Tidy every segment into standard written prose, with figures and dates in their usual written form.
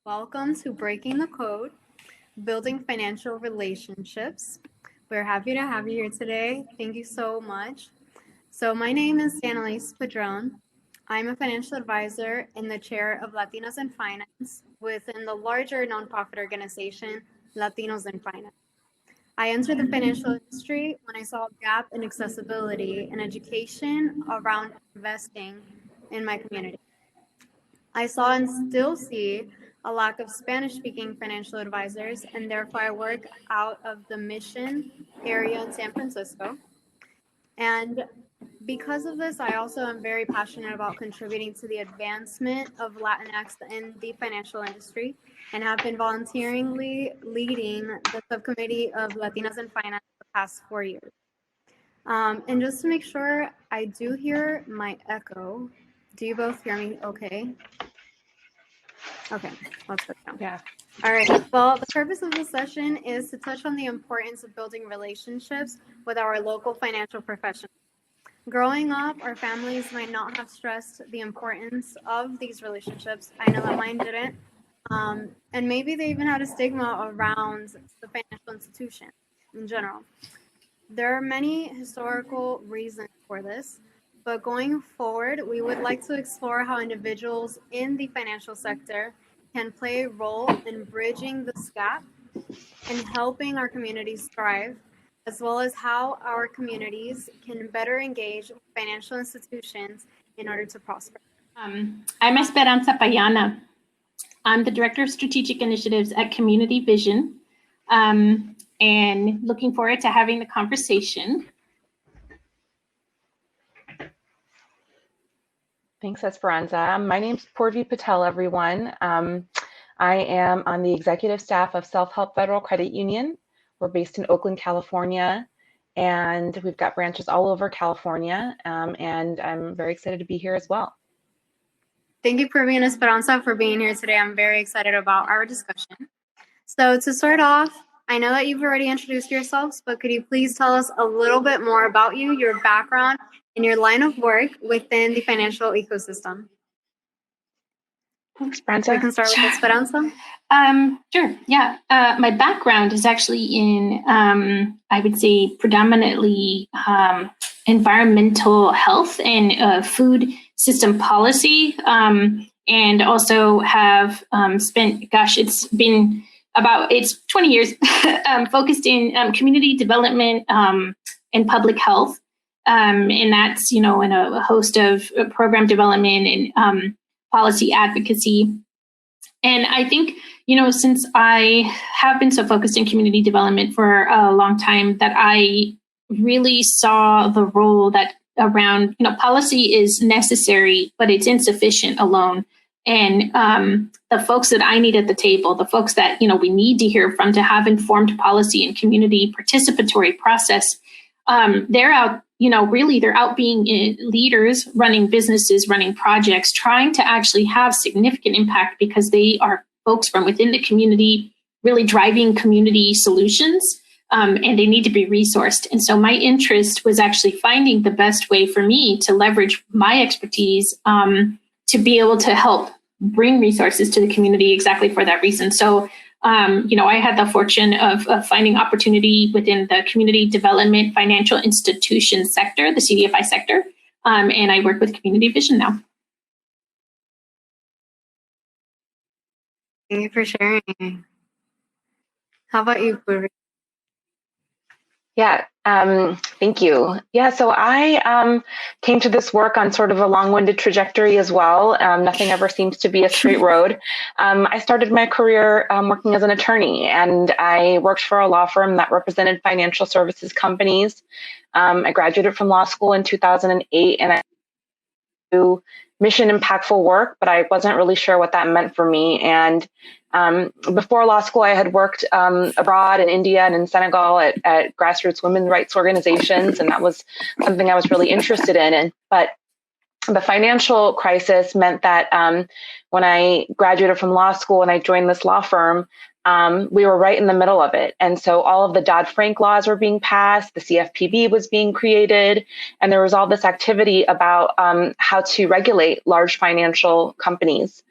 Welcome to Breaking the Code, Building Financial Relationships. We're happy to have you here today. Thank you so much. So my name is Danelis Padron. I'm a financial advisor and the chair of Latinos in Finance within the larger nonprofit organization, Latinos in Finance. I entered the financial industry when I saw a gap in accessibility and education around investing in my community. I saw and still see a lack of Spanish-speaking financial advisors, and therefore I work out of the Mission area in San Francisco. And because of this, I also am very passionate about contributing to the advancement of Latinx in the financial industry and have been voluntarily leading the subcommittee of Latinas in Finance the past 4 years. And just to make sure, I do hear my echo. Do you both hear me okay? Okay, let's go down. Yeah. All right. Well, the purpose of this session is to touch on the importance of building relationships with our local financial professionals. Growing up, our families might not have stressed the importance of these relationships. I know that mine didn't. And maybe they even had a stigma around the financial institution in general. There are many historical reasons for this, but going forward, we would like to explore how individuals in the financial sector can play a role in bridging this gap and helping our communities thrive, as well as how our communities can better engage with financial institutions in order to prosper. I'm Esperanza Pallana. I'm the Director of Strategic Initiatives at Community Vision, and looking forward to having the conversation. Thanks, Esperanza. My name's Purvi Patel, everyone. I am on the executive staff of Self-Help Federal Credit Union. We're based in Oakland, California, and we've got branches all over California, and I'm very excited to be here as well. Thank you, Purvi and Esperanza, for being here today. I'm very excited about our discussion. So to start off, I know that you've already introduced yourselves, but could you please tell us a little bit more about you, your background, and your line of work within the financial ecosystem? Esperanza? So we can start with Esperanza. Sure, yeah. My background is actually in, I would say, predominantly environmental health and food system policy, and also have spent, it's 20 years focused in community development and public health. And that's, in a host of program development and policy advocacy. And I think, since I have been so focused in community development for a long time, that I really saw the role that around, policy is necessary, but it's insufficient alone. And the folks that I need at the table, the folks that, we need to hear from to have informed policy and community participatory process, they're out, they're out being leaders, running businesses, running projects, trying to actually have significant impact because they are folks from within the community, really driving community solutions, and they need to be resourced. And so my interest was actually finding the best way for me to leverage my expertise to be able to help bring resources to the community exactly for that reason. So, I had the fortune of finding opportunity within the community development financial institution sector, the CDFI sector, and I work with Community Vision now. Thank you for sharing. How about you, Purvi? Yeah, thank you. Yeah, so I came to this work on sort of a long-winded trajectory as well. Nothing ever seems to be a straight road. I started my career working as an attorney, and I worked for a law firm that represented financial services companies. I graduated from law school in 2008, and I do mission impactful work, but I wasn't really sure what that meant for me. And before law school, I had worked abroad in India and in Senegal at grassroots women's rights organizations, and that was something I was really interested in. But the financial crisis meant that when I graduated from law school and I joined this law firm, we were right in the middle of it. And so all of the Dodd-Frank laws were being passed, the CFPB was being created, and there was all this activity about how to regulate large financial companies.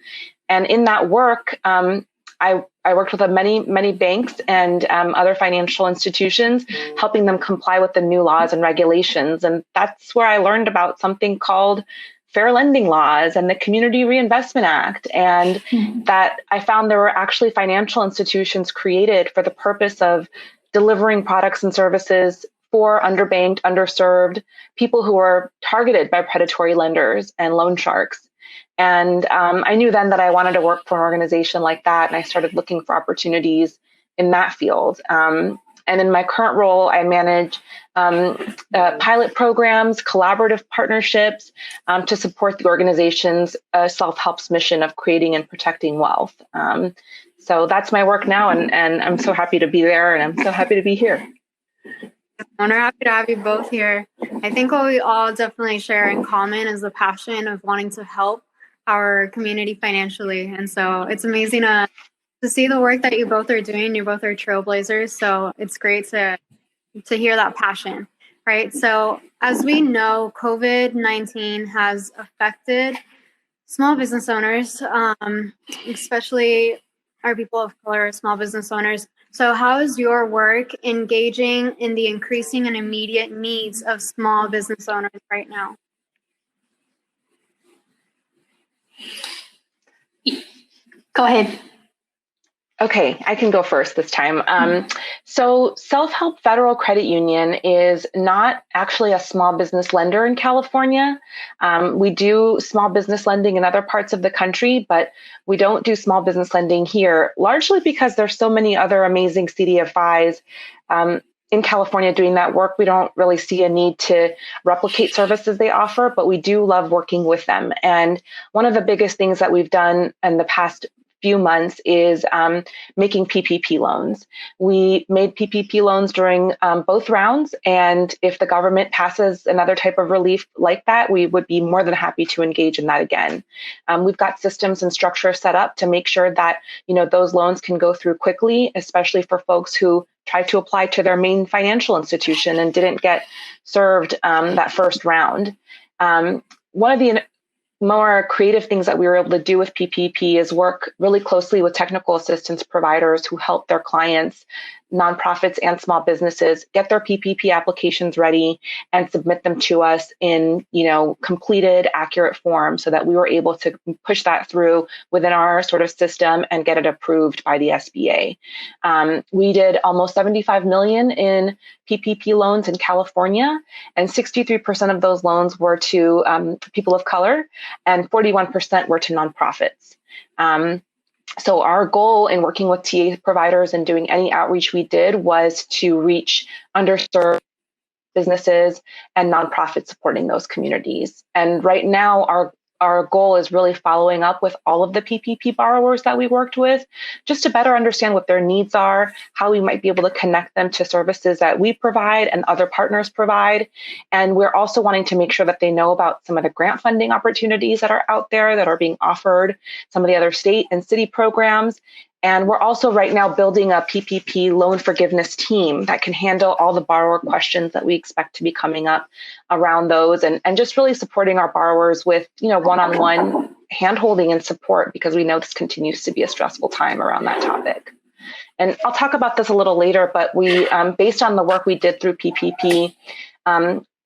And in that work, I worked with many banks and other financial institutions, helping them comply with the new laws and regulations. And that's where I learned about something called fair lending laws and the Community Reinvestment Act. And that I found there were actually financial institutions created for the purpose of delivering products and services for underbanked, underserved people who were targeted by predatory lenders and loan sharks. And I knew then that I wanted to work for an organization like that, and I started looking for opportunities in that field. And in my current role, I manage pilot programs, collaborative partnerships to support the organization's self-help's mission of creating and protecting wealth. So that's my work now, and I'm so happy to be there, and I'm so happy to be here. We're happy to have you both here. I think what we all definitely share in common is the passion of wanting to help our community financially. And so it's amazing to see the work that you both are doing. You both are trailblazers. So it's great to hear that passion, right? So as we know, COVID-19 has affected small business owners, especially our people of color, small business owners. So how is your work engaging in the increasing and immediate needs of small business owners right now? Go ahead. Okay, I can go first this time. So Self-Help Federal Credit Union is not actually a small business lender in California. We do small business lending in other parts of the country, but we don't do small business lending here, largely because there's so many other amazing CDFIs in California doing that work. We don't really see a need to replicate services they offer, but we do love working with them. And one of the biggest things that we've done in the past few months is making PPP loans. We made PPP loans during both rounds, and if the government passes another type of relief like that, we would be more than happy to engage in that again. We've got systems and structure set up to make sure that those loans can go through quickly, especially for folks who tried to apply to their main financial institution and didn't get served that first round. One of the more creative things that we were able to do with PPP is work really closely with technical assistance providers who help their clients, nonprofits and small businesses, get their PPP applications ready and submit them to us in, completed, accurate form, so that we were able to push that through within our sort of system and get it approved by the SBA. We did almost 75 million in PPP loans in California, and 63% of those loans were to people of color, and 41% were to nonprofits. So our goal in working with TA providers and doing any outreach we did was to reach underserved businesses and nonprofits supporting those communities. And right now, our goal is really following up with all of the PPP borrowers that we worked with, just to better understand what their needs are, how we might be able to connect them to services that we provide and other partners provide. And we're also wanting to make sure that they know about some of the grant funding opportunities that are out there that are being offered, some of the other state and city programs. And we're also right now building a PPP loan forgiveness team that can handle all the borrower questions that we expect to be coming up around those, and just really supporting our borrowers with, one-on-one handholding and support, because we know this continues to be a stressful time around that topic. And I'll talk about this a little later, but we, based on the work we did through PPP,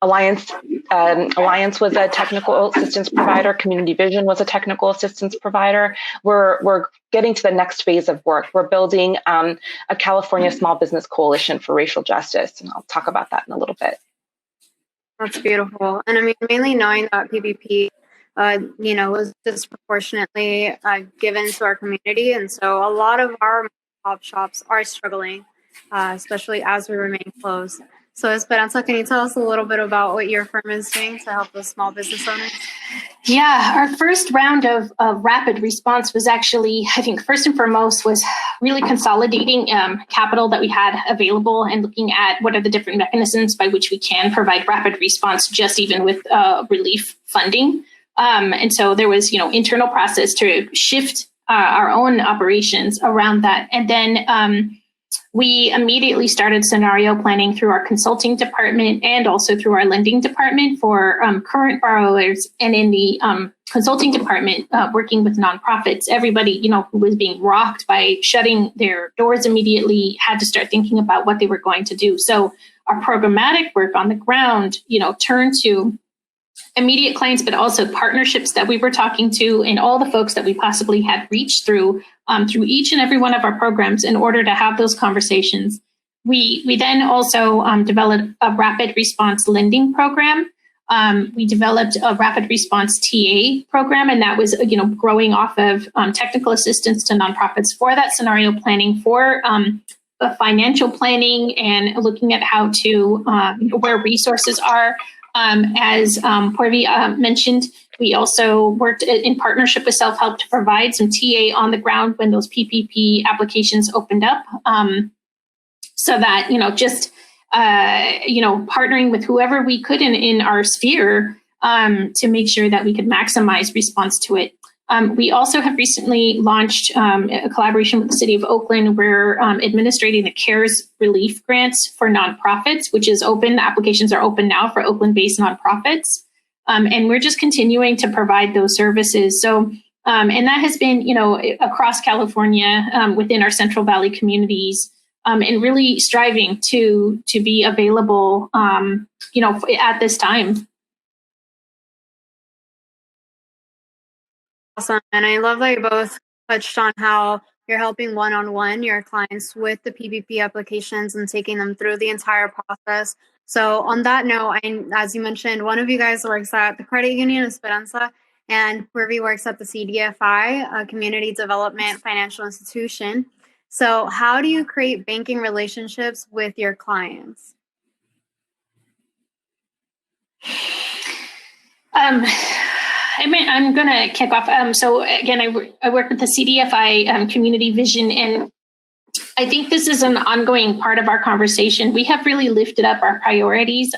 Alliance was a technical assistance provider. Community Vision was a technical assistance provider. We're getting to the next phase of work. We're building a California Small Business Coalition for Racial Justice, and I'll talk about that in a little bit. That's beautiful. And I mean, mainly knowing that PPP, was disproportionately given to our community. And so a lot of our pop shops are struggling, especially as we remain closed. So Esperanza, can you tell us a little bit about what your firm is doing to help those small business owners? Yeah, our first round of rapid response was actually, I think, first and foremost, was really consolidating capital that we had available and looking at what are the different mechanisms by which we can provide rapid response, just even with relief funding. And so there was, internal process to shift our own operations around that. And then we immediately started scenario planning through our consulting department and also through our lending department for current borrowers. And in the consulting department, working with nonprofits, everybody, who was being rocked by shutting their doors immediately had to start thinking about what they were going to do. So our programmatic work on the ground, turned to immediate clients, but also partnerships that we were talking to and all the folks that we possibly had reached through each and every one of our programs in order to have those conversations. We then also developed a rapid response lending program. We developed a rapid response TA program, and that was, growing off of technical assistance to nonprofits for that scenario planning, for financial planning, and looking at how to, where resources are. As Purvi mentioned, we also worked in partnership with Self-Help to provide some TA on the ground when those PPP applications opened up, so that, partnering with whoever we could in our sphere to make sure that we could maximize response to it. We also have recently launched a collaboration with the City of Oakland. We're administrating the CARES relief grants for nonprofits, which is open. The applications are open now for Oakland-based nonprofits. And we're just continuing to provide those services. So, and that has been, across California within our Central Valley communities, and really striving to be available, at this time. Awesome. And I love that you both touched on how you're helping one-on-one your clients with the PPP applications and taking them through the entire process. So on that note, as you mentioned, one of you guys works at the credit union Esperanza, and Purvi works at the CDFI, a community development financial institution. So how do you create banking relationships with your clients? I'm going to kick off. So again, I work with the CDFI community vision, and I think this is an ongoing part of our conversation. We have really lifted up our priorities,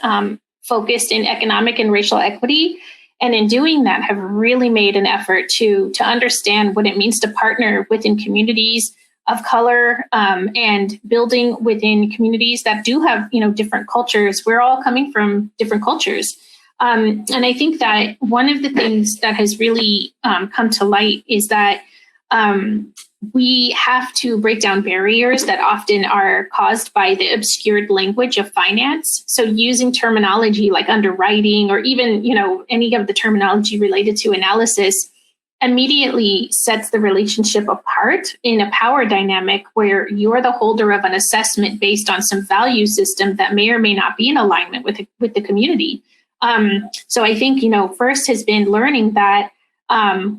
focused in economic and racial equity, and in doing that, have really made an effort to understand what it means to partner within communities of color, and building within communities that do have, different cultures. We're all coming from different cultures. And I think that one of the things that has really come to light is that we have to break down barriers that often are caused by the obscured language of finance. So using terminology like underwriting, or even, any of the terminology related to analysis, immediately sets the relationship apart in a power dynamic where you're the holder of an assessment based on some value system that may or may not be in alignment with the community. So I think, first has been learning that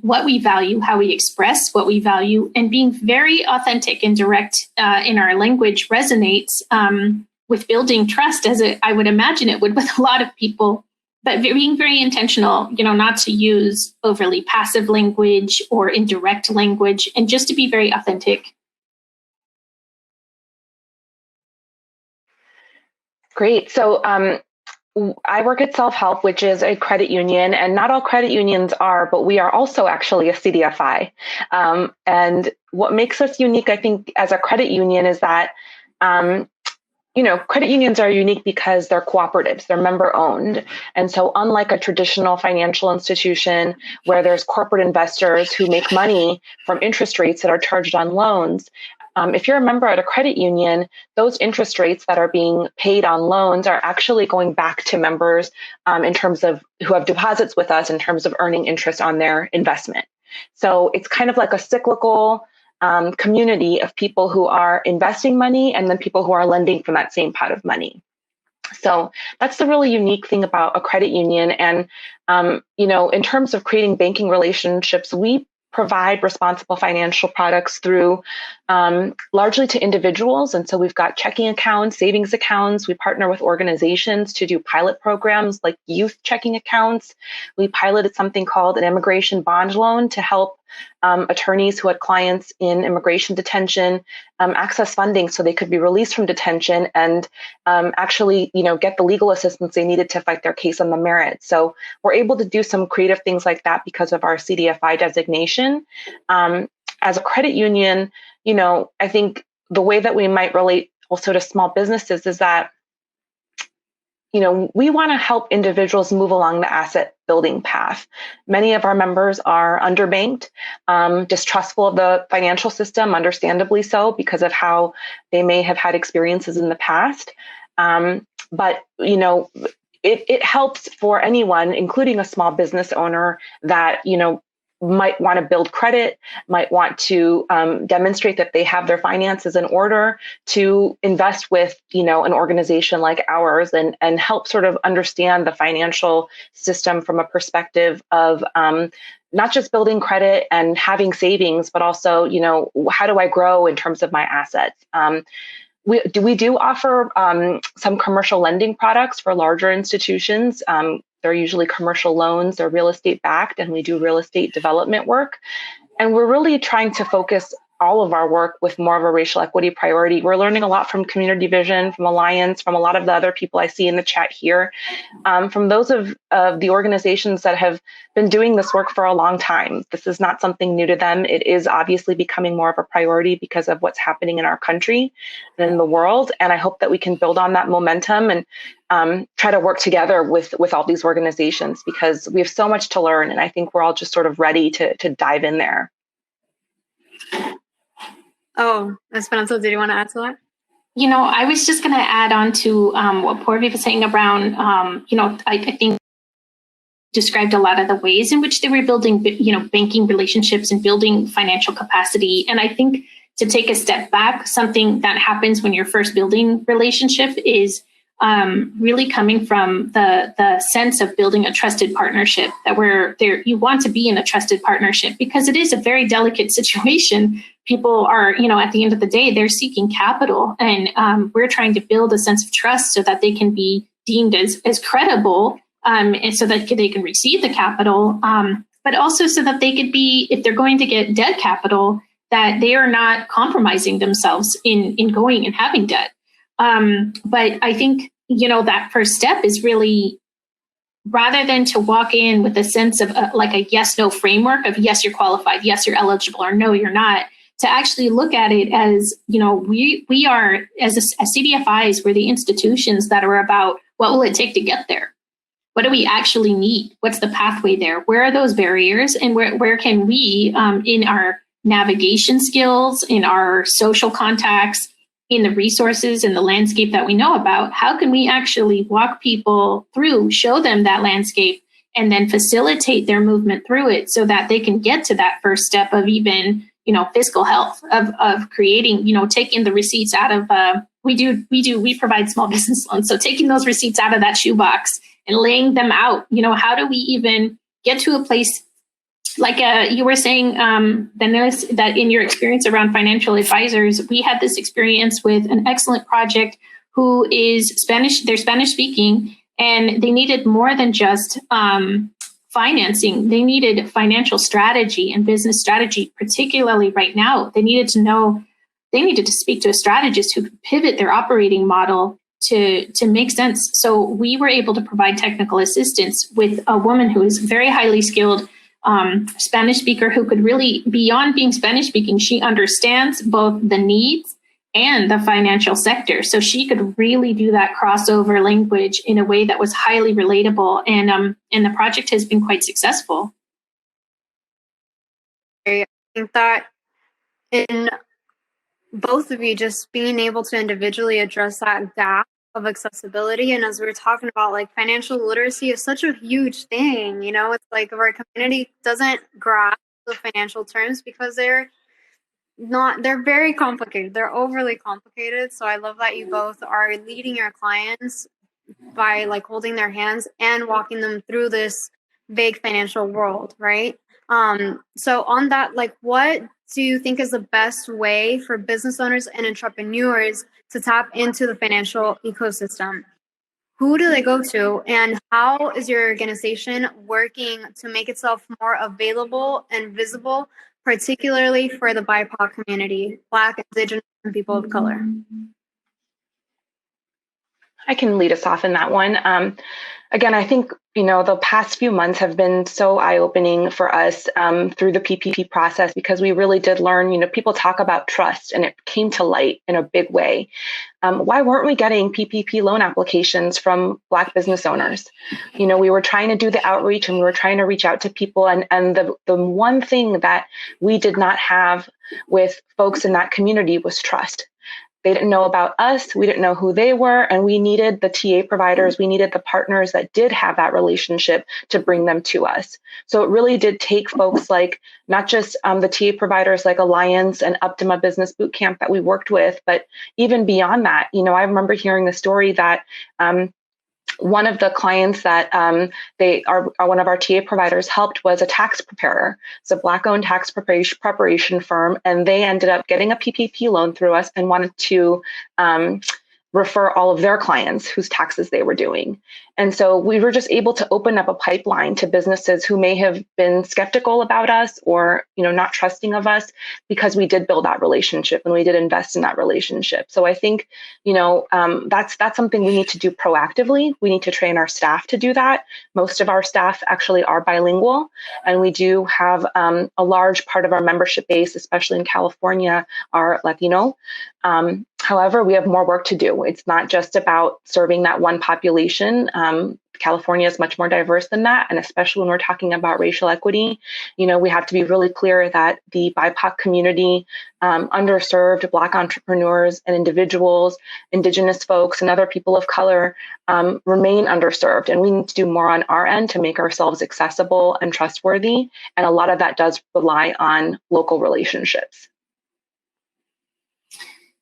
what we value, how we express what we value, and being very authentic and direct in our language resonates with building trust, as I would imagine it would with a lot of people, but being very intentional, not to use overly passive language or indirect language, and just to be very authentic. Great. So I work at Self-Help, which is a credit union, and not all credit unions are, but we are also actually a CDFI. And what makes us unique, I think, as a credit union is that, credit unions are unique because they're cooperatives, they're member owned. And so unlike a traditional financial institution where there's corporate investors who make money from interest rates that are charged on loans, if you're a member at a credit union, those interest rates that are being paid on loans are actually going back to members in terms of who have deposits with us in terms of earning interest on their investment. So it's kind of like a cyclical community of people who are investing money and then people who are lending from that same pot of money. So that's the really unique thing about a credit union. And, in terms of creating banking relationships, we provide responsible financial products through largely to individuals. And so we've got checking accounts, savings accounts. We partner with organizations to do pilot programs like youth checking accounts. We piloted something called an immigration bond loan to help attorneys who had clients in immigration detention access funding so they could be released from detention and actually, get the legal assistance they needed to fight their case on the merits. So we're able to do some creative things like that because of our CDFI designation. As a credit union, I think the way that we might relate also to small businesses is that, we want to help individuals move along the asset building path. Many of our members are underbanked, distrustful of the financial system, understandably so, because of how they may have had experiences in the past. But it helps for anyone, including a small business owner, that might want to build credit, might want to demonstrate that they have their finances in order, to invest with an organization like ours, and help sort of understand the financial system from a perspective of not just building credit and having savings, but also how do I grow in terms of my assets. We do offer some commercial lending products for larger institutions. They're usually commercial loans, they're real estate backed, and we do real estate development work. And we're really trying to focus all of our work with more of a racial equity priority. We're learning a lot from Community Vision, from Alliance, from a lot of the other people I see in the chat here, from those of the organizations that have been doing this work for a long time. This is not something new to them. It is obviously becoming more of a priority because of what's happening in our country and in the world. And I hope that we can build on that momentum and try to work together with all these organizations, because we have so much to learn. And I think we're all just sort of ready to dive in there. Oh, Esperanza, did you want to add to that? I was just going to add on to what Purvi was saying around, I think described a lot of the ways in which they were building, banking relationships and building financial capacity. And I think to take a step back, something that happens when you're first building relationship is really coming from the sense of building a trusted partnership, that you want to be in a trusted partnership, because it is a very delicate situation. People are, at the end of the day, they're seeking capital, and we're trying to build a sense of trust so that they can be deemed as credible, and so that they can receive the capital, but also so that they could be, if they're going to get debt capital, that they are not compromising themselves in going and having debt. But I think, that first step is really, rather than to walk in with a sense of like a yes-no framework of yes, you're qualified, yes, you're eligible, or no, you're not, to actually look at it as, we are, as CDFIs, we're the institutions that are about what will it take to get there? What do we actually need? What's the pathway there? Where are those barriers? And where can we, in our navigation skills, in our social contacts, in the resources and the landscape that we know about, how can we actually walk people through, show them that landscape, and then facilitate their movement through it so that they can get to that first step of even, fiscal health, of creating, taking the receipts out of, we provide small business loans. So taking those receipts out of that shoebox and laying them out, how do we even get to a place like you were saying, Danelis, that in your experience around financial advisors, we had this experience with an excellent project who is Spanish, they're Spanish speaking, and they needed more than just financing. They needed financial strategy and business strategy, particularly right now. They needed to speak to a strategist who could pivot their operating model to make sense. So we were able to provide technical assistance with a woman who is very highly skilled Spanish speaker, who could really, beyond being Spanish speaking, she understands both the needs and the financial sector. So she could really do that crossover language in a way that was highly relatable. And the project has been quite successful. I think that in both of you, just being able to individually address that gap of accessibility, and as we were talking about, like, financial literacy is such a huge thing. It's like if our community doesn't grasp the financial terms because they're very complicated, they're overly complicated. So I love that you both are leading your clients by like holding their hands and walking them through this big financial world, right? So on that, like, what do you think is the best way for business owners and entrepreneurs to tap into the financial ecosystem? Who do they go to, and how is your organization working to make itself more available and visible, particularly for the BIPOC community, Black, Indigenous, and people of color? I can lead us off in that one. Again, I think, The past few months have been so eye-opening for us through the PPP process, because we really did learn, people talk about trust, and it came to light in a big way. Why weren't we getting PPP loan applications from Black business owners? We were trying to do the outreach, and we were trying to reach out to people. And the one thing that we did not have with folks in that community was trust. They didn't know about us. We didn't know who they were. And we needed the TA providers. We needed the partners that did have that relationship to bring them to us. So it really did take folks like not just the TA providers like Alliance and Optima Business Bootcamp that we worked with, but even beyond that. I remember hearing the story that one of the clients that they are one of our TA providers helped was a tax preparer. It's a Black-owned tax preparation firm, and they ended up getting a PPP loan through us and wanted to refer all of their clients whose taxes they were doing. And so we were just able to open up a pipeline to businesses who may have been skeptical about us or, not trusting of us, because we did build that relationship and we did invest in that relationship. So I think, that's something we need to do proactively. We need to train our staff to do that. Most of our staff actually are bilingual, and we do have a large part of our membership base, especially in California, are Latino. However, we have more work to do. It's not just about serving that one population. California is much more diverse than that. And especially when we're talking about racial equity, we have to be really clear that the BIPOC community, underserved Black entrepreneurs and individuals, Indigenous folks, and other people of color remain underserved. And we need to do more on our end to make ourselves accessible and trustworthy. And a lot of that does rely on local relationships.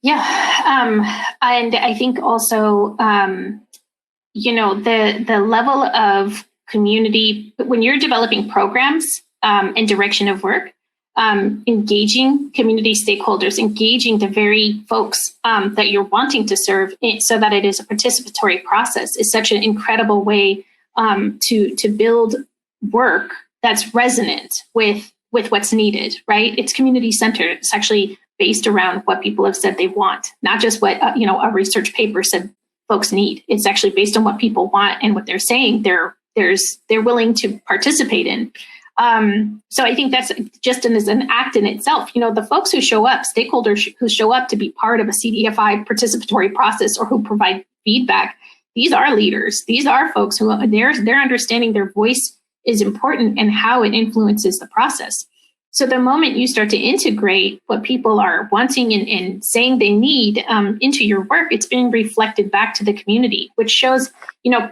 Yeah, and I think also, the level of community, when you're developing programs and direction of work, engaging community stakeholders, engaging the very folks that you're wanting to serve so that it is a participatory process is such an incredible way to build work that's resonant with what's needed, right? It's community centered. It's actually based around what people have said they want, not just what a research paper said folks need. It's actually based on what people want and what they're saying they're willing to participate in. So I think that's just as an act in itself. The folks who show up, stakeholders who show up to be part of a CDFI participatory process or who provide feedback, these are leaders. These are folks who they're understanding their voice is important and how it influences the process. So the moment you start to integrate what people are wanting and saying they need into your work, it's being reflected back to the community, which shows,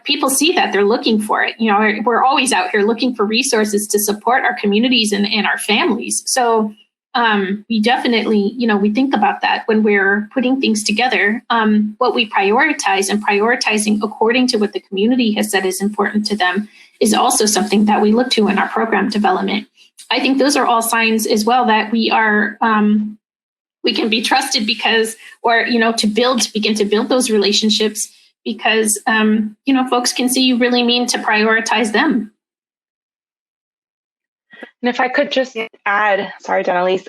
people see that they're looking for it. We're always out here looking for resources to support our communities and our families. So we definitely, we think about that when we're putting things together, what we prioritize and prioritizing according to what the community has said is important to them is also something that we look to in our program development. I think those are all signs as well that we are, we can be trusted because, or, to begin to build those relationships because, folks can see you really mean to prioritize them. And if I could just add, sorry, Danelis,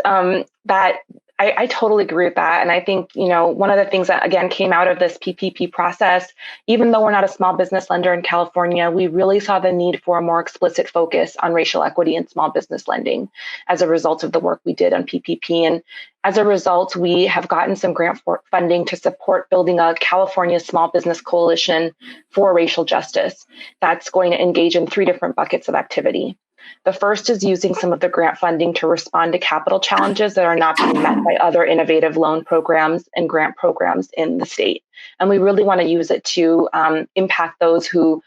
that I totally agree with that. And I think, one of the things that, again, came out of this PPP process, even though we're not a small business lender in California, we really saw the need for a more explicit focus on racial equity in small business lending as a result of the work we did on PPP. And as a result, we have gotten some grant funding to support building a California small business coalition for racial justice that's going to engage in 3 different buckets of activity. The first is using some of the grant funding to respond to capital challenges that are not being met by other innovative loan programs and grant programs in the state. And we really want to use it to impact those whose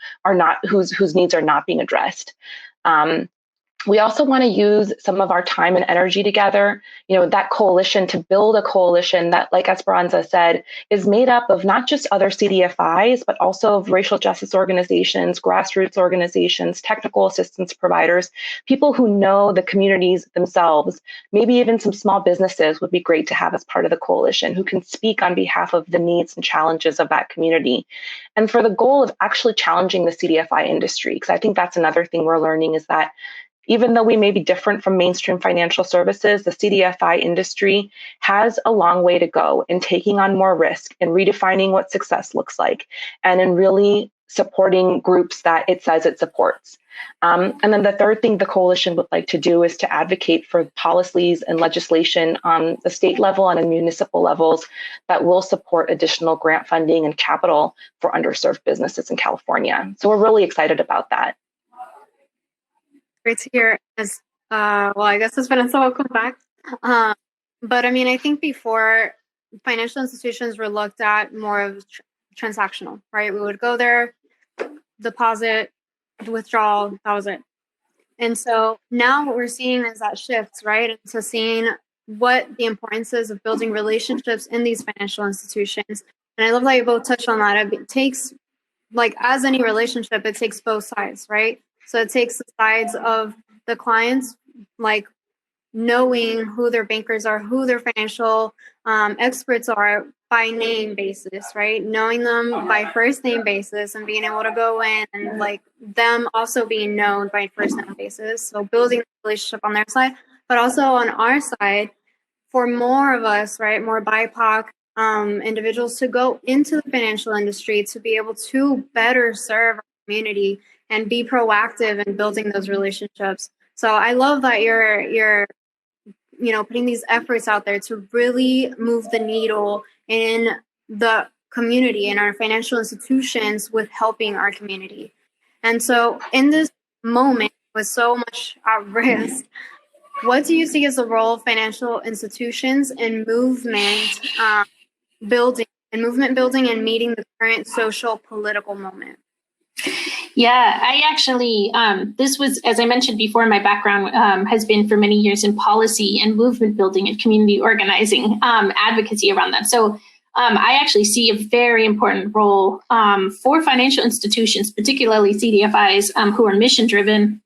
needs are not being addressed. We also want to use some of our time and energy together, that coalition to build a coalition that, like Esperanza said, is made up of not just other CDFIs, but also of racial justice organizations, grassroots organizations, technical assistance providers, people who know the communities themselves. Maybe even some small businesses would be great to have as part of the coalition who can speak on behalf of the needs and challenges of that community. And for the goal of actually challenging the CDFI industry, because I think that's another thing we're learning is that even though we may be different from mainstream financial services, the CDFI industry has a long way to go in taking on more risk and redefining what success looks like, and in really supporting groups that it says it supports. And then the third thing the coalition would like to do is to advocate for policies and legislation on the state level and on municipal levels that will support additional grant funding and capital for underserved businesses in California. So we're really excited about that. Great to hear. Well, I guess it's Vanessa, welcome back. But I mean, I think before, financial institutions were looked at more of transactional, right? We would go there, deposit, withdrawal, that was it. And so now what we're seeing is that shift, right? And so seeing what the importance is of building relationships in these financial institutions. And I love that you both touched on that. It takes, like, as any relationship, it takes both sides, right? So it takes the sides of the clients, like knowing who their bankers are, who their financial experts are by name basis, right? Knowing them by first name basis and being able to go in and like them also being known by first name basis. So building the relationship on their side, but also on our side for more of us, right? More BIPOC individuals to go into the financial industry to be able to better serve our community and be proactive in building those relationships. So I love that you're putting these efforts out there to really move the needle in the community and our financial institutions with helping our community. And so in this moment with so much at risk, what do you see as the role of financial institutions in movement building and meeting the current social political moment? Yeah, I actually, this was, as I mentioned before, my background has been for many years in policy and movement building and community organizing, advocacy around that. So I actually see a very important role for financial institutions, particularly CDFIs who are mission driven.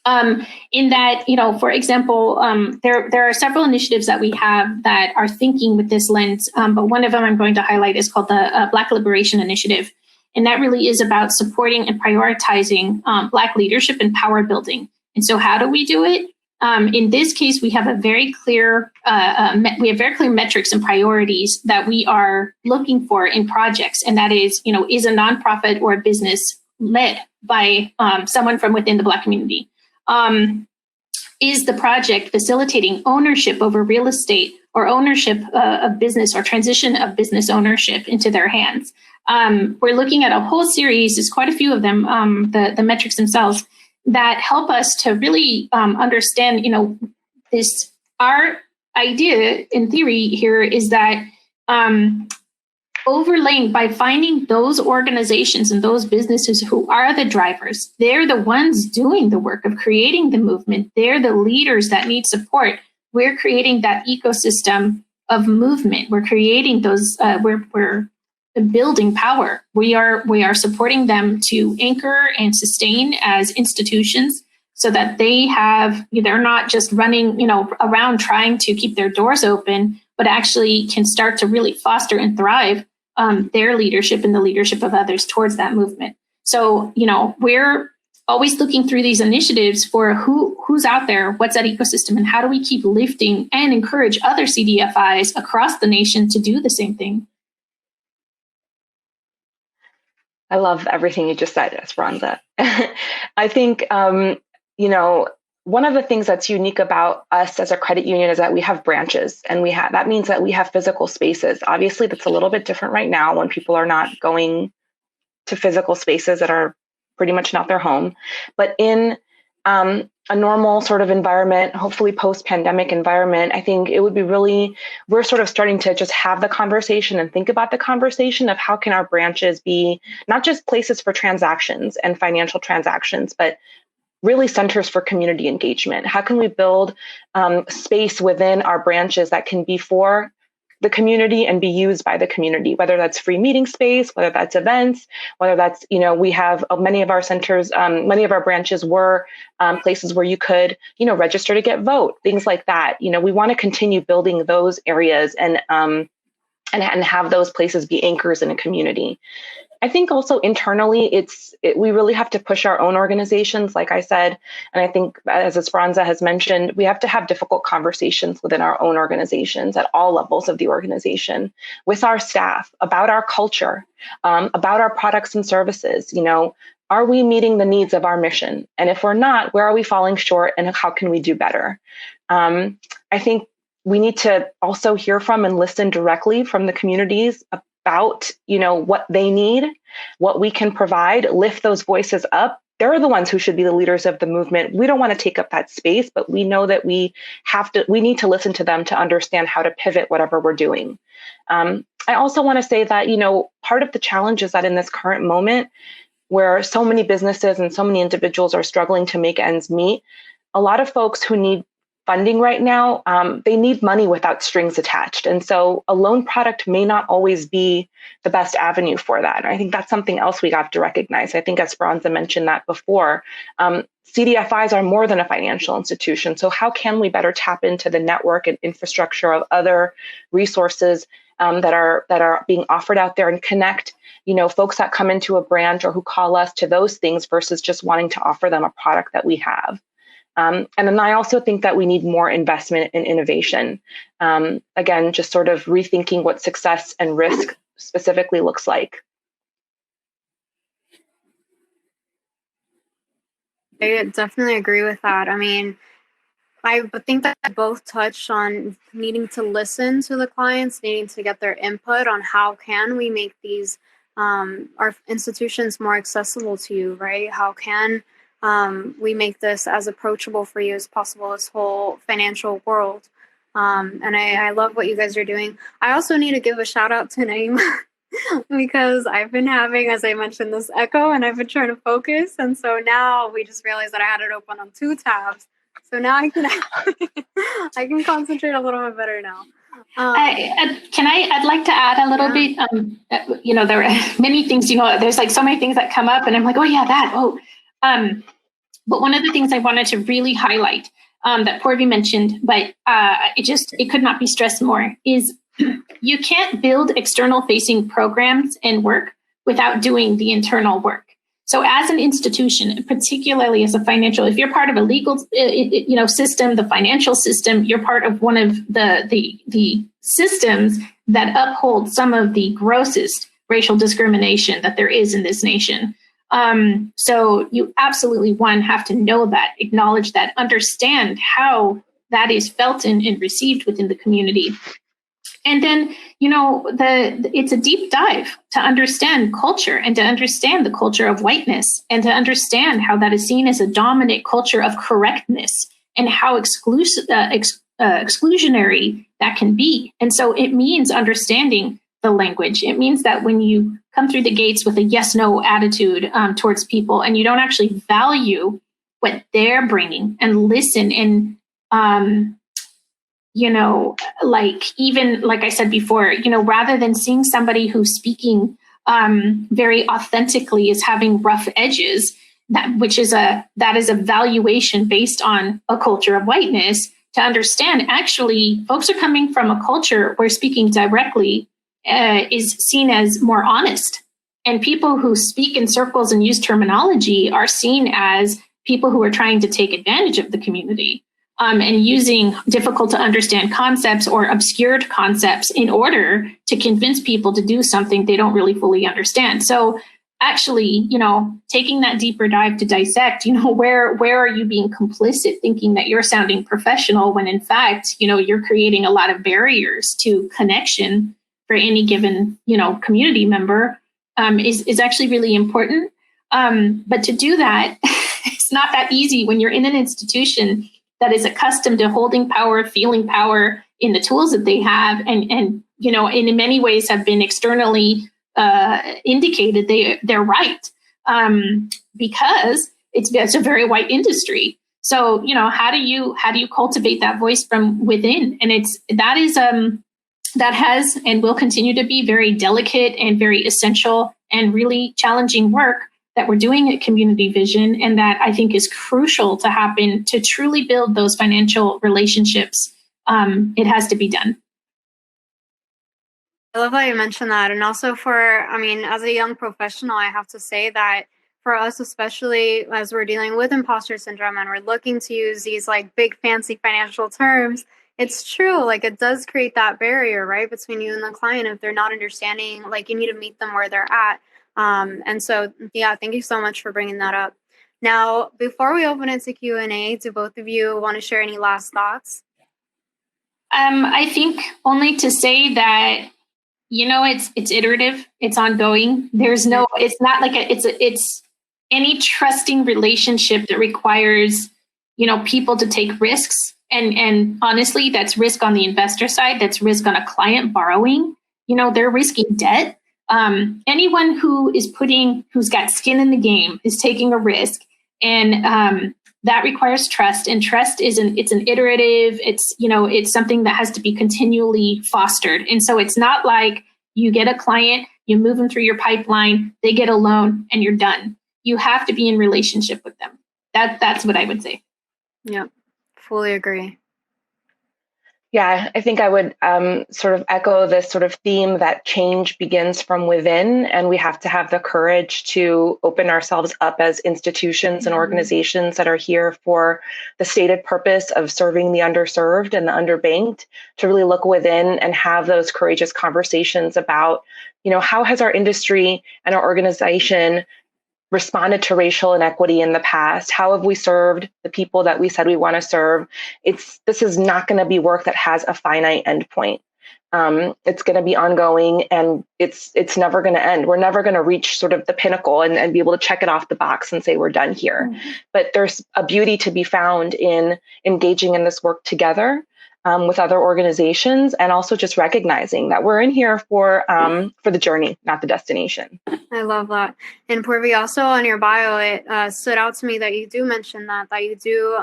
In that, for example, there are several initiatives that we have that are thinking with this lens, but one of them I'm going to highlight is called the Black Liberation Initiative. And that really is about supporting and prioritizing Black leadership and power building. And so how do we do it? In this case, we have a very clear, metrics and priorities that we are looking for in projects. And that is a nonprofit or a business led by someone from within the Black community? Is the project facilitating ownership over real estate or ownership of business or transition of business ownership into their hands? We're looking at a whole series, there's quite a few of them, the metrics themselves, that help us to really understand, our idea in theory here is that overlaying by finding those organizations and those businesses who are the drivers, they're the ones doing the work of creating the movement, they're the leaders that need support. We're creating that ecosystem of movement. We're creating those, we're building power. We are supporting them to anchor and sustain as institutions so that they're not just running, around trying to keep their doors open, but actually can start to really foster and thrive their leadership and the leadership of others towards that movement. So, we're always looking through these initiatives for who's out there, what's that ecosystem, and how do we keep lifting and encourage other CDFIs across the nation to do the same thing. I love everything you just said, Esperanza. I think, one of the things that's unique about us as a credit union is that we have branches, and that means that we have physical spaces. Obviously, that's a little bit different right now when people are not going to physical spaces that are pretty much not their home. But in a normal sort of environment, hopefully post-pandemic environment, I think it would be we're sort of starting to just have the conversation and think about the conversation of how can our branches be not just places for transactions and financial transactions, but really centers for community engagement. How can we build space within our branches that can be for the community and be used by the community, whether that's free meeting space, whether that's events, whether that's, we have many of our centers, many of our branches were places where you could, register to get vote, things like that. We want to continue building those areas and have those places be anchors in a community. I think also internally, we really have to push our own organizations, like I said. And I think, as Esperanza has mentioned, we have to have difficult conversations within our own organizations at all levels of the organization, with our staff, about our culture, about our products and services. Are we meeting the needs of our mission? And if we're not, where are we falling short, and how can we do better? I think we need to also hear from and listen directly from the communities about, what they need, what we can provide, lift those voices up. They're the ones who should be the leaders of the movement. We don't want to take up that space, but we know that we need to listen to them to understand how to pivot whatever we're doing. I also want to say that, part of the challenge is that in this current moment, where so many businesses and so many individuals are struggling to make ends meet, a lot of folks who need funding right now, they need money without strings attached. And so a loan product may not always be the best avenue for that. And I think that's something else we have to recognize. I think Esperanza mentioned that before. CDFIs are more than a financial institution. So how can we better tap into the network and infrastructure of other resources that are being offered out there, and connect, folks that come into a branch or who call us to those things versus just wanting to offer them a product that we have. And then I also think that we need more investment in innovation. Again, just sort of rethinking what success and risk specifically looks like. I definitely agree with that. I mean, I think that both touched on needing to listen to the clients, needing to get their input on how can we make these our institutions more accessible to you, right? How can we make this as approachable for you as possible, this whole financial world. And I love what you guys are doing. I also need to give a shout out to Naeem because I've been having, as I mentioned, this echo, and I've been trying to focus. And so now we just realized that I had it open on 2 tabs. So now I can I can concentrate a little bit better now. I'd like to add a little bit. There are many things, there's like so many things that come up, and I'm like, oh yeah, that. But one of the things I wanted to really highlight that Purvi mentioned, but it could not be stressed more, is you can't build external facing programs and work without doing the internal work. So as an institution, particularly as a financial, if you're part of a legal system, the financial system, you're part of one of the systems that uphold some of the grossest racial discrimination that there is in this nation. So you absolutely, have to know that, acknowledge that, understand how that is felt and received within the community. And then, it's a deep dive to understand culture and to understand the culture of whiteness and to understand how that is seen as a dominant culture of correctness and how exclusionary that can be. And so it means understanding the language. It means that when you come through the gates with a yes/no attitude towards people, and you don't actually value what they're bringing and listen, and even like I said before, rather than seeing somebody who's speaking very authentically as having rough edges, that is a valuation based on a culture of whiteness, to understand actually folks are coming from a culture where speaking directly is seen as more honest. And people who speak in circles and use terminology are seen as people who are trying to take advantage of the community and using difficult to understand concepts or obscured concepts in order to convince people to do something they don't really fully understand. So actually, taking that deeper dive to dissect, where are you being complicit thinking that you're sounding professional when in fact, you're creating a lot of barriers to connection for any given, community member is actually really important. But to do that, it's not that easy when you're in an institution that is accustomed to holding power, feeling power in the tools that they have, and in many ways have been externally indicated they're right, because it's a very white industry. So how do you cultivate that voice from within? And that has and will continue to be very delicate and very essential and really challenging work that we're doing at Community Vision, and that I think is crucial to happen to truly build those financial relationships. It has to be done. I love that you mentioned that. And also as a young professional, I have to say that for us, especially as we're dealing with imposter syndrome and we're looking to use these like big fancy financial terms, it's true. Like it does create that barrier, right, between you and the client if they're not understanding, like you need to meet them where they're at. And so, yeah, thank you so much for bringing that up. Now, before we open it to Q&A, do both of you want to share any last thoughts? I think only to say that, it's iterative, it's ongoing. It's not like it's any trusting relationship that requires, people to take risks. And honestly, that's risk on the investor side. That's risk on a client borrowing. They're risking debt. Anyone who's got skin in the game is taking a risk. And that requires trust, and trust it's an iterative, it's something that has to be continually fostered. And so it's not like you get a client, you move them through your pipeline, they get a loan and you're done. You have to be in relationship with them. That's what I would say. Yeah, fully agree. Yeah, I think I would sort of echo this sort of theme that change begins from within, and we have to have the courage to open ourselves up as institutions and organizations that are here for the stated purpose of serving the underserved and the underbanked, to really look within and have those courageous conversations about, how has our industry and our organization responded to racial inequity in the past? How have we served the people that we said we want to serve? This is not going to be work that has a finite endpoint. It's going to be ongoing, and it's never going to end. We're never going to reach sort of the pinnacle and be able to check it off the box and say we're done here. Mm-hmm. But there's a beauty to be found in engaging in this work together with other organizations, and also just recognizing that we're in here for the journey, not the destination. I love that. And Purvi, also on your bio, it stood out to me that you do mention that you do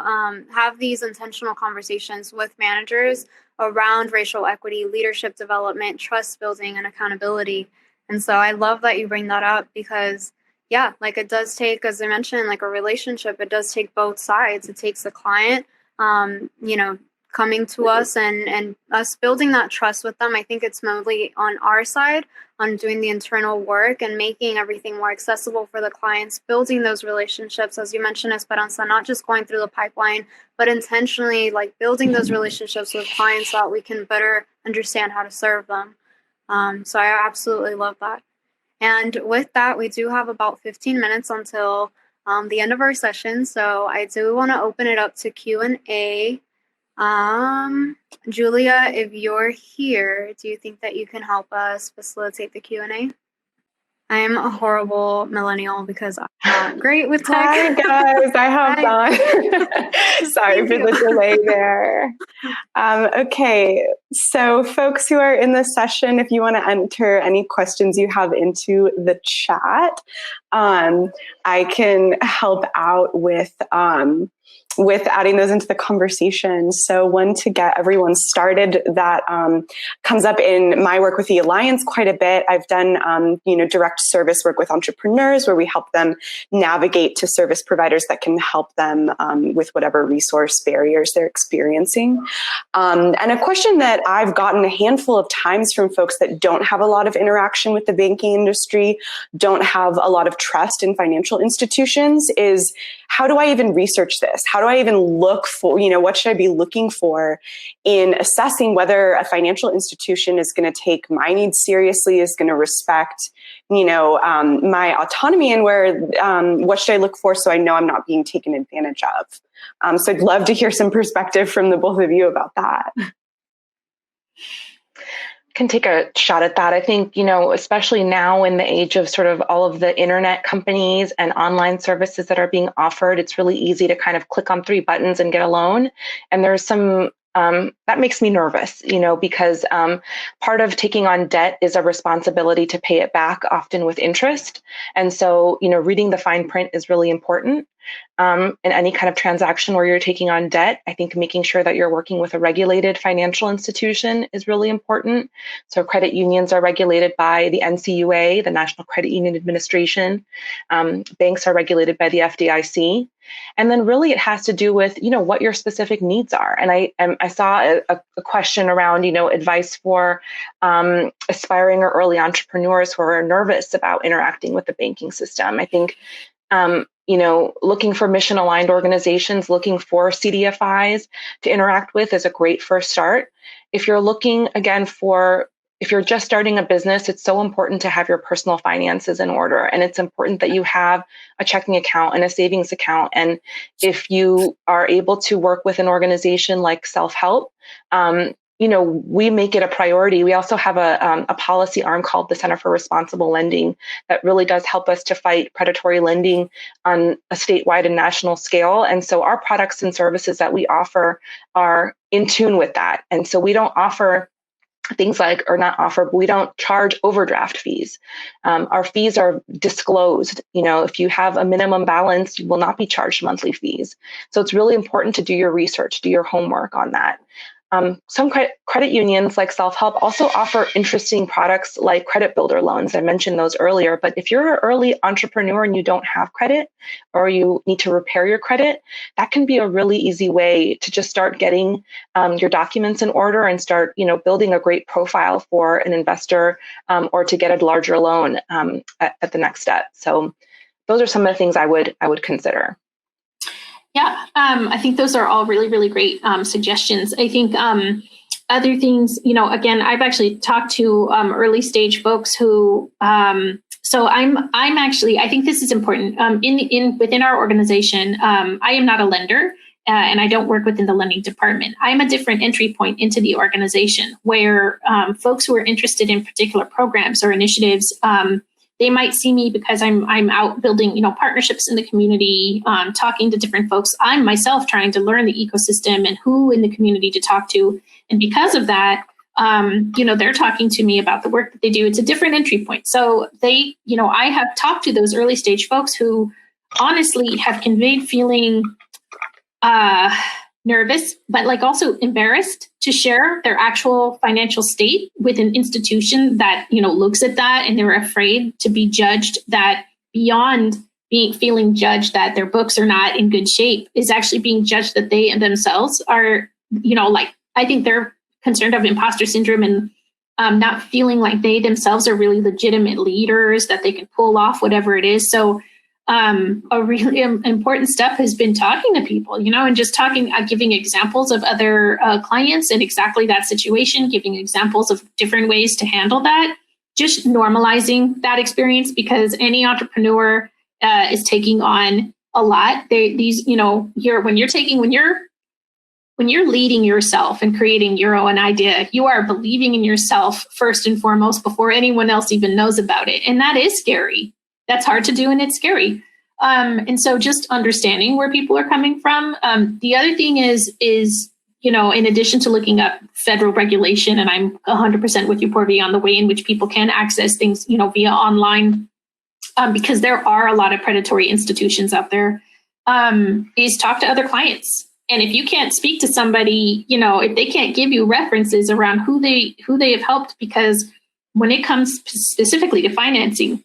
have these intentional conversations with managers around racial equity, leadership development, trust building, and accountability. And so I love that you bring that up because, yeah, like it does take, as I mentioned, like a relationship, it does take both sides. It takes the client, coming to us and us building that trust with them. I think it's mostly on our side, on doing the internal work and making everything more accessible for the clients, building those relationships, as you mentioned, Esperanza, not just going through the pipeline, but intentionally like building those relationships with clients so that we can better understand how to serve them. So I absolutely love that. And with that, we do have about 15 minutes until the end of our session. So I do want to open it up to Q&A. Julia, if you're here, do you think that you can help us facilitate the Q&A? I am a horrible millennial because I'm not great with tech. Hi guys, I have on. Sorry for the delay there. Okay, so folks who are in this session, if you want to enter any questions you have into the chat, I can help out with adding those into the conversation. So one to get everyone started that comes up in my work with the Alliance quite a bit. I've done, direct service work with entrepreneurs where we help them navigate to service providers that can help them with whatever resource barriers they're experiencing. And a question that I've gotten a handful of times from folks that don't have a lot of interaction with the banking industry, don't have a lot of trust in financial institutions is, how do I even research this? How do I even look for, what should I be looking for in assessing whether a financial institution is going to take my needs seriously, is going to respect, my autonomy, and what should I look for so I know I'm not being taken advantage of? So I'd love to hear some perspective from the both of you about that. Can take a shot at that. I think, especially now in the age of sort of all of the internet companies and online services that are being offered, it's really easy to kind of click on 3 buttons and get a loan. And there's some, that makes me nervous, because part of taking on debt is a responsibility to pay it back, often with interest. And so, reading the fine print is really important. in any kind of transaction where you're taking on debt. I think making sure that you're working with a regulated financial institution is really important. So credit unions are regulated by the NCUA, the National Credit Union Administration. Banks are regulated by the FDIC. And then really it has to do with, what your specific needs are. And I saw a question around, advice for aspiring or early entrepreneurs who are nervous about interacting with the banking system. I think, looking for mission-aligned organizations, looking for CDFIs to interact with is a great first start. If you're looking, again, if you're just starting a business, it's so important to have your personal finances in order. And it's important that you have a checking account and a savings account. And if you are able to work with an organization like Self-Help, we make it a priority. We also have a policy arm called the Center for Responsible Lending that really does help us to fight predatory lending on a statewide and national scale. And so our products and services that we offer are in tune with that. And so we don't offer things like, or not offer, but we don't charge overdraft fees. Our fees are disclosed. If you have a minimum balance, you will not be charged monthly fees. So it's really important to do your research, do your homework on that. Some credit unions like Self-Help also offer interesting products like credit builder loans. I mentioned those earlier, but if you're an early entrepreneur and you don't have credit or you need to repair your credit, that can be a really easy way to just start getting your documents in order and start, building a great profile for an investor or to get a larger loan at the next step. So those are some of the things I would consider. Yeah, I think those are all really, really great suggestions. I think other things, again, I've actually talked to early stage folks who, so I'm actually, I think this is important. Within our organization, I am not a lender and I don't work within the lending department. I'm a different entry point into the organization where folks who are interested in particular programs or initiatives, they might see me because I'm out building, partnerships in the community, talking to different folks. I'm myself trying to learn the ecosystem and who in the community to talk to. And because of that, they're talking to me about the work that they do. It's a different entry point. So they, I have talked to those early stage folks who honestly have conveyed feeling nervous, but also embarrassed to share their actual financial state with an institution that, looks at that, and they're afraid to be judged, that beyond feeling judged that their books are not in good shape is actually being judged that they themselves are, I think they're concerned of imposter syndrome and not feeling like they themselves are really legitimate leaders, that they can pull off whatever it is. So a really important step has been talking to people, and just giving examples of other clients in exactly that situation, giving examples of different ways to handle that, just normalizing that experience, because any entrepreneur is taking on a lot. When you're leading yourself and creating your own idea, you are believing in yourself first and foremost before anyone else even knows about it. And that is scary. That's hard to do and it's scary. And so just understanding where people are coming from. The other thing is, in addition to looking up federal regulation, and I'm 100% with you, Purvi, on the way in which people can access things, via online, because there are a lot of predatory institutions out there, is talk to other clients. And if you can't speak to somebody, if they can't give you references around who they have helped, because when it comes specifically to financing,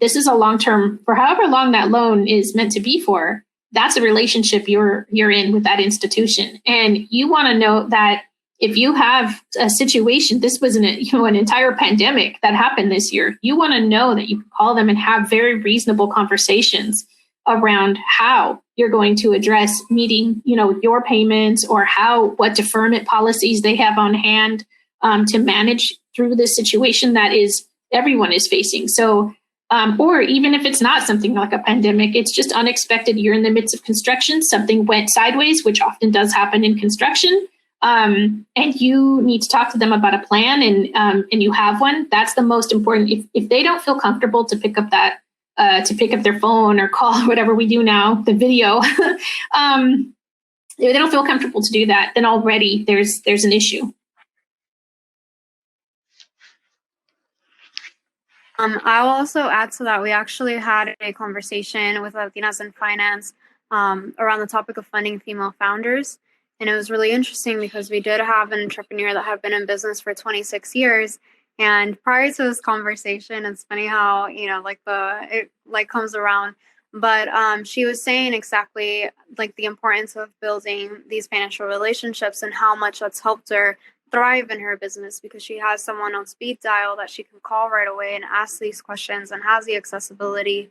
this is a long-term, for however long that loan is meant to be for, that's a relationship you're in with that institution. And you want to know that if you have a situation, this was an entire pandemic that happened this year, you want to know that you can call them and have very reasonable conversations around how you're going to address meeting, your payments, or what deferment policies they have on hand to manage through this situation that everyone is facing. So, or even if it's not something like a pandemic, it's just unexpected. You're in the midst of construction, something went sideways, which often does happen in construction. And you need to talk to them about a plan, and you have one. That's the most important. If they don't feel comfortable to pick up their phone or call, whatever we do now, the video, if they don't feel comfortable to do that, then already there's an issue. I'll also add to that. We actually had a conversation with Latinas in Finance around the topic of funding female founders. And it was really interesting because we did have an entrepreneur that had been in business for 26 years. And prior to this conversation, it's funny how, it comes around. But she was saying exactly like the importance of building these financial relationships and how much that's helped her thrive in her business, because she has someone on speed dial that she can call right away and ask these questions and has the accessibility.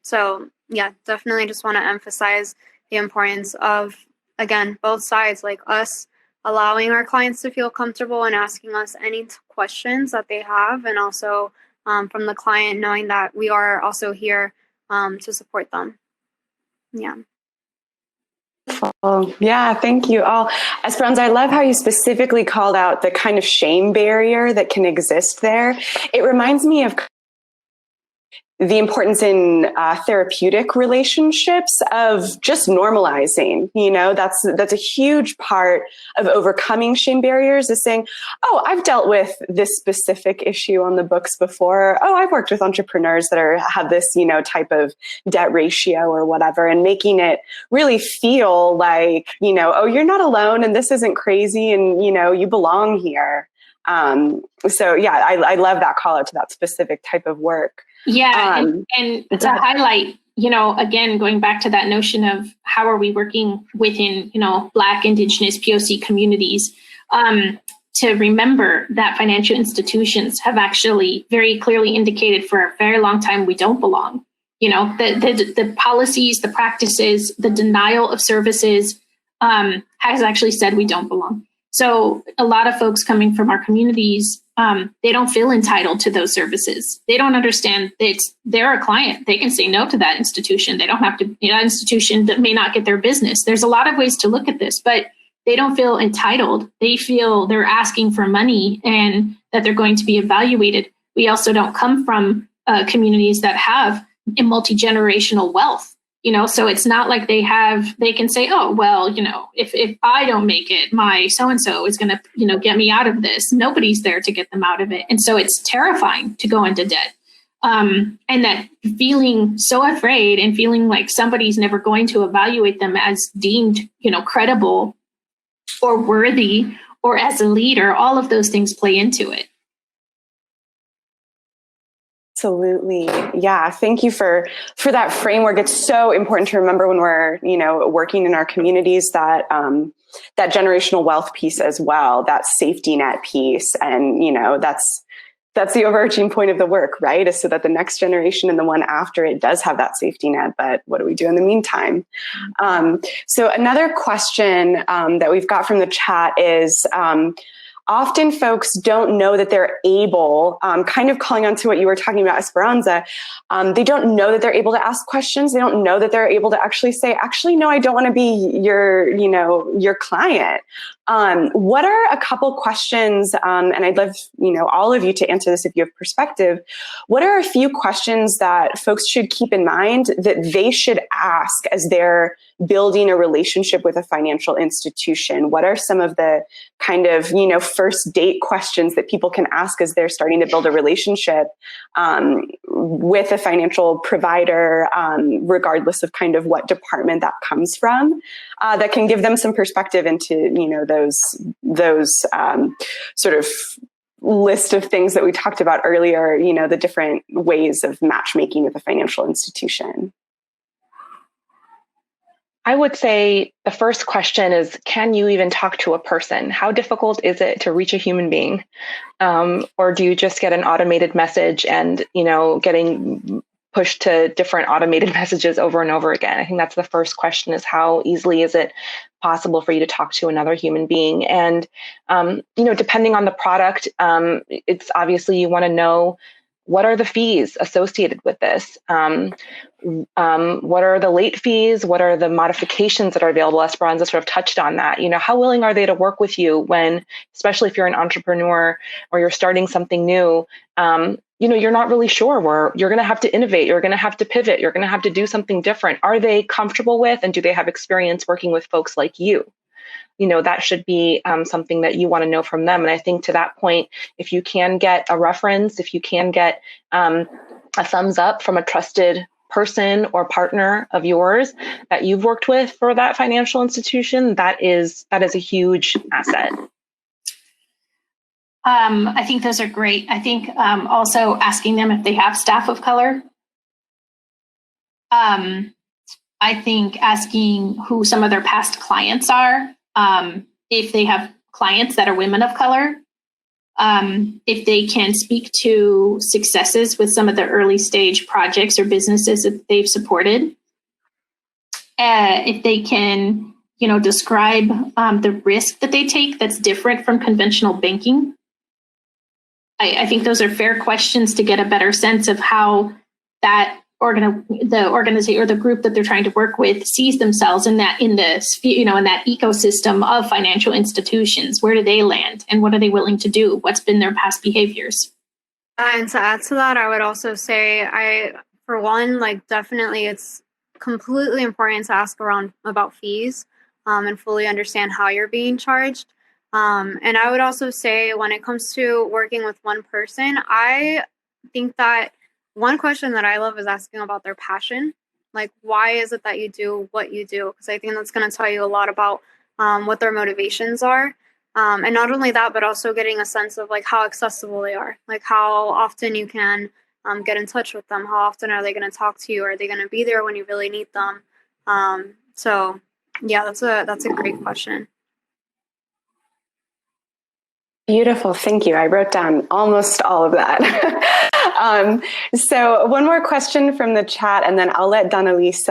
So yeah, definitely just want to emphasize the importance of, again, both sides, like us allowing our clients to feel comfortable and asking us any questions that they have, and also from the client knowing that we are also here to support them. Yeah. Oh, yeah, thank you all. Esperanza, I love how you specifically called out the kind of shame barrier that can exist there. It reminds me of the importance in therapeutic relationships of just normalizing. That's a huge part of overcoming shame barriers, is saying, oh, I've dealt with this specific issue on the books before. Oh, I've worked with entrepreneurs that have this, type of debt ratio or whatever, and making it really feel like, oh, you're not alone and this isn't crazy and, you belong here. So yeah, I love that call out to that specific type of work. Yeah. And to highlight, again, going back to that notion of how are we working within, Black, Indigenous, POC communities, to remember that financial institutions have actually very clearly indicated for a very long time we don't belong. The policies, the practices, the denial of services has actually said we don't belong. So a lot of folks coming from our communities, they don't feel entitled to those services. They don't understand that they're a client. They can say no to that institution. They don't have to, that institution that may not get their business. There's a lot of ways to look at this, but they don't feel entitled. They feel they're asking for money and that they're going to be evaluated. We also don't come from communities that have a multi-generational wealth. So it's not like they can say, oh, well, if I don't make it, my so-and-so is going to, get me out of this. Nobody's there to get them out of it. And so it's terrifying to go into debt. And that feeling so afraid and feeling like somebody's never going to evaluate them as deemed, credible or worthy or as a leader, all of those things play into it. Absolutely. Yeah. Thank you for that framework. It's so important to remember when we're, working in our communities, that that generational wealth piece as well, that safety net piece. And, that's the overarching point of the work, right? Is so that the next generation and the one after it does have that safety net. But what do we do in the meantime? So another question that we've got from the chat is, often folks don't know that they're able, kind of calling on to what you were talking about, Esperanza, they don't know that they're able to ask questions. They don't know that they're able to actually say, actually, no, I don't want to be your client. What are a couple questions, and I'd love, all of you to answer this if you have perspective. What are a few questions that folks should keep in mind that they should ask as they're building a relationship with a financial institution? What are some of the kind of, first date questions that people can ask as they're starting to build a relationship with a financial provider, regardless of kind of what department that comes from, that can give them some perspective into, those sort of list of things that we talked about earlier, the different ways of matchmaking with a financial institution? I would say the first question is, can you even talk to a person? How difficult is it to reach a human being? Or do you just get an automated message and, getting pushed to different automated messages over and over again? I think that's the first question, is how easily is it possible for you to talk to another human being? And, depending on the product, it's obviously you want to know, what are the fees associated with this? What are the late fees? What are the modifications that are available? Esperanza sort of touched on that. How willing are they to work with you when, especially if you're an entrepreneur or you're starting something new, you're not really sure where you're going to have to innovate. You're going to have to pivot. You're going to have to do something different. Are they comfortable with, and do they have experience working with folks like you? that should be something that you want to know from them. And I think to that point, if you can get a reference, if you can get a thumbs up from a trusted person or partner of yours that you've worked with for that financial institution, that is a huge asset. I think those are great. I think also asking them if they have staff of color. I think asking who some of their past clients are, if they have clients that are women of color, if they can speak to successes with some of the early stage projects or businesses that they've supported, if they can, describe the risk that they take that's different from conventional banking. I think those are fair questions to get a better sense of how that the organization or the group that they're trying to work with sees themselves in that in that ecosystem of financial institutions. Where do they land, and what are they willing to do? What's been their past behaviors? And to add to that, I would also say, for one, definitely it's completely important to ask around about fees and fully understand how you're being charged. And I would also say, when it comes to working with one person, I think that one question that I love is asking about their passion. Why is it that you do what you do? Because I think that's going to tell you a lot about what their motivations are. And not only that, but also getting a sense of how accessible they are, how often you can get in touch with them. How often are they going to talk to you? Are they going to be there when you really need them? So yeah, that's a great question. Beautiful. Thank you. I wrote down almost all of that. So one more question from the chat, and then I'll let Danelis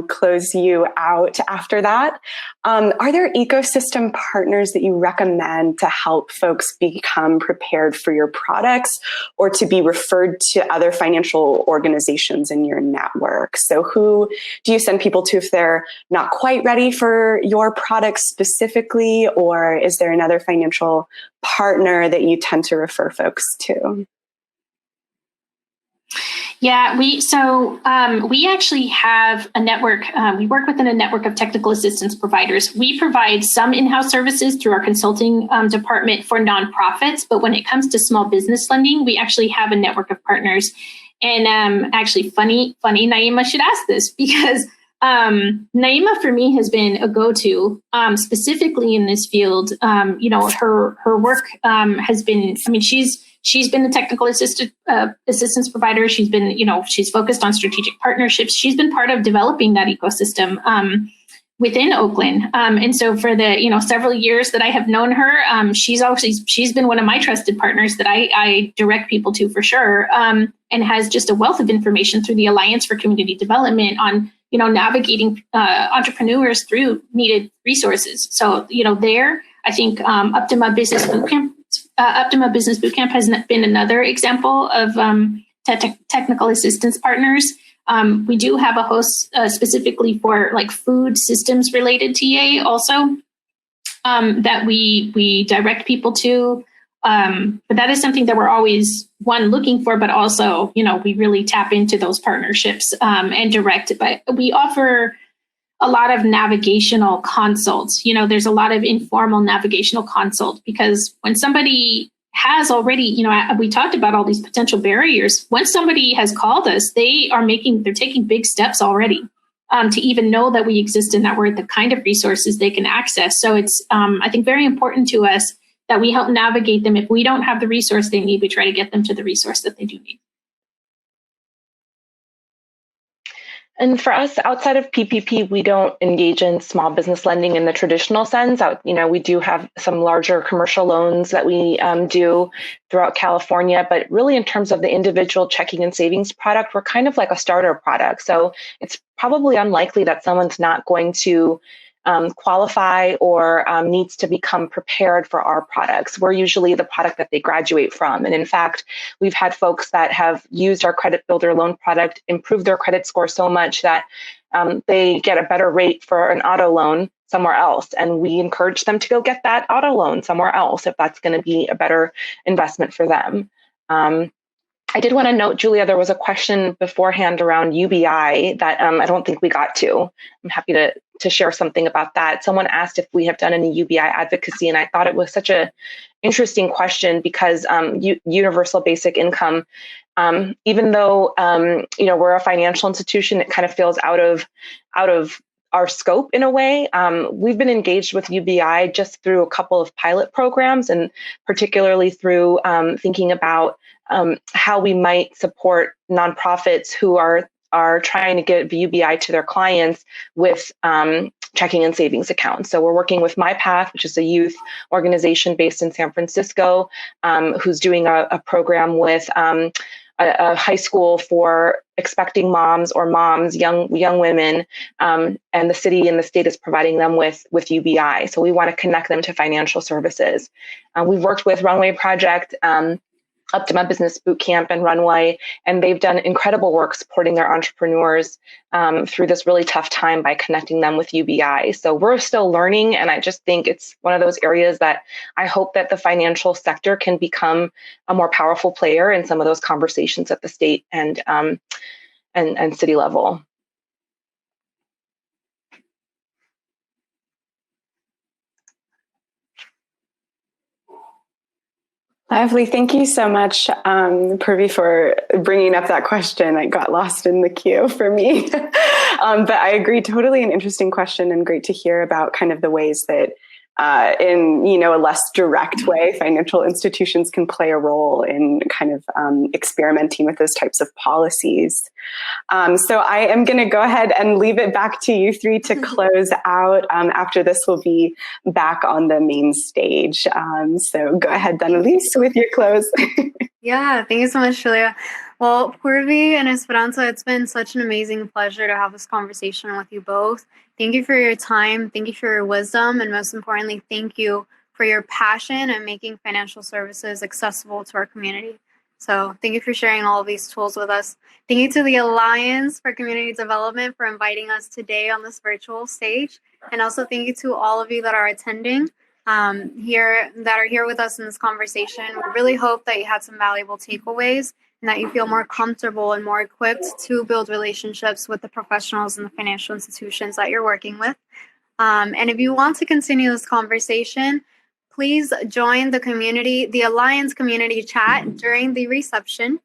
close you out after that. Are there ecosystem partners that you recommend to help folks become prepared for your products, or to be referred to other financial organizations in your network? So who do you send people to if they're not quite ready for your products specifically, or is there another financial partner that you tend to refer folks to? Yeah, we actually have a network. We work within a network of technical assistance providers. We provide some in-house services through our consulting department for nonprofits, but when it comes to small business lending, we actually have a network of partners. And actually, funny, Naima should ask this, because Naima for me has been a go-to, specifically in this field. Her work has been, she's been a technical assistance provider. She's been, she's focused on strategic partnerships. She's been part of developing that ecosystem within Oakland. And so for the, several years that I have known her, she's been one of my trusted partners that I direct people to, for sure, and has just a wealth of information through the Alliance for Community Development on, navigating entrepreneurs through needed resources. So, there, I think Optima Business Bootcamp has been another example of technical assistance partners. We do have a host specifically for food systems related TA also that we direct people to. But that is something that we're always looking for, but also, we really tap into those partnerships and direct. But we offer a lot of navigational consults. There's a lot of informal navigational consult, because when somebody has already, we talked about all these potential barriers. Once somebody has called us, they're taking big steps already to even know that we exist and that we're the kind of resources they can access. So it's, I think, very important to us that we help navigate them. If we don't have the resource they need, we try to get them to the resource that they do need. And for us, outside of PPP, we don't engage in small business lending in the traditional sense. We do have some larger commercial loans that we do throughout California, but really in terms of the individual checking and savings product, we're kind of like a starter product. So it's probably unlikely that someone's not going to qualify or needs to become prepared for our products. We're usually the product that they graduate from. And in fact, we've had folks that have used our credit builder loan product, improve their credit score so much that they get a better rate for an auto loan somewhere else. And we encourage them to go get that auto loan somewhere else if that's going to be a better investment for them. I did want to note, Julia, there was a question beforehand around UBI that I don't think we got to. I'm happy to to share something about that. Someone asked if we have done any UBI advocacy, and I thought it was such a interesting question because universal basic income, even though we're a financial institution, it kind of feels out of our scope in a way. We've been engaged with UBI just through a couple of pilot programs, and particularly through thinking about how we might support nonprofits who are trying to get UBI to their clients with checking and savings accounts. So we're working with MyPath, which is a youth organization based in San Francisco, who's doing a program with a high school for expecting moms or young women, and the city and the state is providing them with UBI. So we want to connect them to financial services. We've worked with Runway Project, Up to My Business Bootcamp and Runway, and they've done incredible work supporting their entrepreneurs through this really tough time by connecting them with UBI. So we're still learning, and I just think it's one of those areas that I hope that the financial sector can become a more powerful player in some of those conversations at the state and city level. Lovely. Thank you so much, Purvi, for bringing up that question. It got lost in the queue for me. But I agree, totally an interesting question, and great to hear about kind of the ways that in a less direct way, financial institutions can play a role in kind of experimenting with those types of policies. So I am going to go ahead and leave it back to you three to close out. After this, we'll be back on the main stage. So go ahead, Danelis, with your close. Yeah, thank you so much, Julia. Well, Purvi and Esperanza, it's been such an amazing pleasure to have this conversation with you both. Thank you for your time. Thank you for your wisdom. And most importantly, thank you for your passion and making financial services accessible to our community. So thank you for sharing all of these tools with us. Thank you to the Alliance for Community Development for inviting us today on this virtual stage. And also thank you to all of you that are attending here with us in this conversation. We really hope that you had some valuable takeaways and that you feel more comfortable and more equipped to build relationships with the professionals and the financial institutions that you're working with. And if you want to continue this conversation, please join the Alliance community chat during the reception,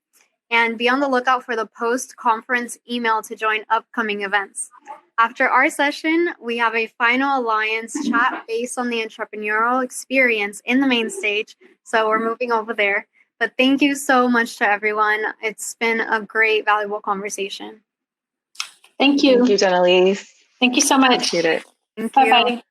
and be on the lookout for the post-conference email to join upcoming events. After our session, we have a final Alliance chat based on the entrepreneurial experience in the main stage, so we're moving over there. But thank you so much to everyone. It's been a great, valuable conversation. Thank you. Thank you, Danelis. Thank you so much. Appreciate it. Thank you. Bye-bye.